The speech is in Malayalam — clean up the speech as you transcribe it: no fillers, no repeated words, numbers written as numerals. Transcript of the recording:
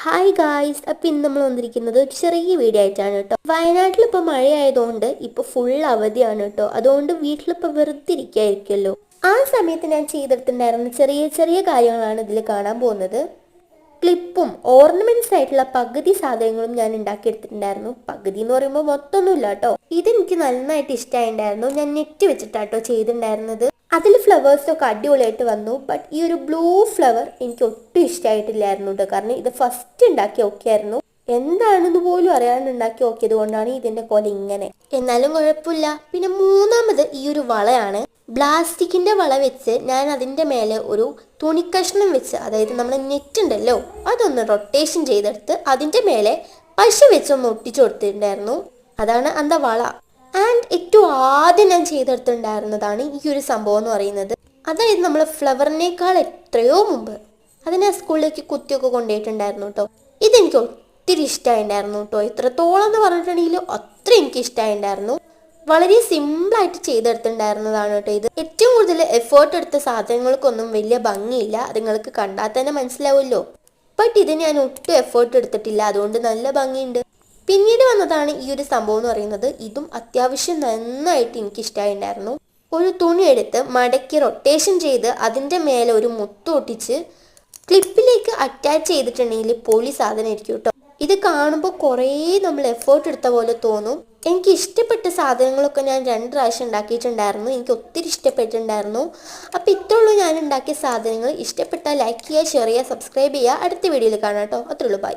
ഹായ് ഗായ്സ്, അപ്പം ഇന്ന് നമ്മൾ വന്നിരിക്കുന്നത് ഒരു ചെറിയ വീഡിയോ ആയിട്ടാണ് കേട്ടോ. വയനാട്ടിൽ ഇപ്പോൾ മഴയായതുകൊണ്ട് ഇപ്പോൾ ഫുൾ അവധിയാണ് കേട്ടോ. അതുകൊണ്ട് വീട്ടിലിപ്പോൾ വെറുതെ ഇരിക്കായിരിക്കുമല്ലോ. ആ സമയത്ത് ഞാൻ ചെയ്തെടുത്തിട്ടുണ്ടായിരുന്ന ചെറിയ ചെറിയ കാര്യങ്ങളാണ് ഇതിൽ കാണാൻ പോകുന്നത്. ക്ലിപ്പും ഓർണമെന്റ്സ് ആയിട്ടുള്ള പകുതി സാധനങ്ങളും ഞാൻ ഉണ്ടാക്കിയെടുത്തിട്ടുണ്ടായിരുന്നു. പകുതി എന്ന് പറയുമ്പോൾ മൊത്തമൊന്നുമില്ല കേട്ടോ. ഇതെനിക്ക് നന്നായിട്ട് ഇഷ്ടമായിട്ടുണ്ടായിരുന്നു. ഞാൻ നെറ്റ് വെച്ചിട്ടാട്ടോ ചെയ്തിട്ടുണ്ടായിരുന്നത്. അതിൽ ഫ്ലവേഴ്സൊക്കെ അടിപൊളിയായിട്ട് വന്നു. ബട്ട് ഈ ഒരു ബ്ലൂ ഫ്ലവർ എനിക്ക് ഒട്ടും ഇഷ്ടമായിട്ടില്ലായിരുന്നു കേട്ടോ. കാരണം ഇത് ഫസ്റ്റ് ഉണ്ടാക്കി നോക്കിയായിരുന്നു. എന്താണെന്ന് പോലും അറിയാണ്ട് ഉണ്ടാക്കി നോക്കിയത് കൊണ്ടാണ് ഇതിന്റെ കൊല ഇങ്ങനെ. എന്നാലും കുഴപ്പമില്ല. പിന്നെ മൂന്നാമത് ഈ ഒരു വളയാണ്. പ്ലാസ്റ്റിക്കിന്റെ വള വെച്ച് ഞാൻ അതിന്റെ മേലെ ഒരു തുണിക്കഷ്ണം വെച്ച്, അതായത് നമ്മുടെ നെറ്റ് ഉണ്ടല്ലോ, അതൊന്ന് റൊട്ടേഷൻ ചെയ്തെടുത്ത് അതിന്റെ മേലെ പശ വെച്ചൊന്ന് ഒട്ടിച്ചു കൊടുത്തിട്ടുണ്ടായിരുന്നു. അതാണ് അന്ത വള. ആൻഡ് ഏറ്റവും ആദ്യം ഞാൻ ചെയ്തെടുത്തിട്ടുണ്ടായിരുന്നതാണ് ഈ ഒരു സംഭവം എന്ന് പറയുന്നത്. അതായത് നമ്മൾ ഫ്ലവറിനേക്കാൾ എത്രയോ മുമ്പ് അതിനെ സ്കൂളിലേക്ക് കുത്തിയൊക്കെ കൊണ്ടുപോയിട്ടുണ്ടായിരുന്നു കേട്ടോ. ഇതെനിക്ക് ഒത്തിരി ഇഷ്ടമായിട്ടുണ്ടായിരുന്നു കേട്ടോ. എത്രത്തോളം എന്ന് പറഞ്ഞിട്ടുണ്ടെങ്കിൽ അത്ര എനിക്ക് ഇഷ്ടമായിട്ടുണ്ടായിരുന്നു. വളരെ സിമ്പിളായിട്ട് ചെയ്തെടുത്തിട്ടുണ്ടായിരുന്നതാണ് കേട്ടോ ഇത്. ഏറ്റവും കൂടുതൽ എഫേർട്ട് എടുത്ത സാധനങ്ങൾക്കൊന്നും വലിയ ഭംഗിയില്ല, അത് നിങ്ങൾക്ക് കണ്ടാൽ തന്നെ മനസ്സിലാവുമല്ലോ. ബട്ട് ഇത് ഞാൻ ഒട്ടും എഫേർട്ട് എടുത്തിട്ടില്ല, അതുകൊണ്ട് നല്ല ഭംഗിയുണ്ട്. പിന്നീട് വന്നതാണ് ഈ ഒരു സംഭവം എന്ന് പറയുന്നത്. ഇതും അത്യാവശ്യം നന്നായിട്ട് എനിക്ക് ഇഷ്ടമായിട്ടുണ്ടായിരുന്നു. ഒരു തുണി എടുത്ത് മടക്കി റൊട്ടേഷൻ ചെയ്ത് അതിൻ്റെ മേലെ ഒരു മുത്ത് ഒട്ടിച്ച് ക്ലിപ്പിലേക്ക് അറ്റാച്ച് ചെയ്തിട്ടുണ്ടെങ്കിൽ പൊളി സാധനം ആയിരിക്കും കേട്ടോ. ഇത് കാണുമ്പോൾ കുറേ നമ്മൾ എഫേർട്ട് എടുത്ത പോലെ തോന്നും. എനിക്ക് ഇഷ്ടപ്പെട്ട സാധനങ്ങളൊക്കെ ഞാൻ 2 പ്രാവശ്യം ഉണ്ടാക്കിയിട്ടുണ്ടായിരുന്നു. എനിക്ക് ഒത്തിരി ഇഷ്ടപ്പെട്ടിട്ടുണ്ടായിരുന്നു. അപ്പോൾ ഇത്രയുള്ളൂ ഞാൻ ഉണ്ടാക്കിയ സാധനങ്ങൾ. ഇഷ്ടപ്പെട്ടാൽ ലൈക്ക് ചെയ്യുക, ഷെയർ ചെയ്യുക, സബ്സ്ക്രൈബ് ചെയ്യുക. അടുത്ത വീഡിയോയിൽ കാണാം കേട്ടോ. അത്രയുള്ളൂ, ബൈ.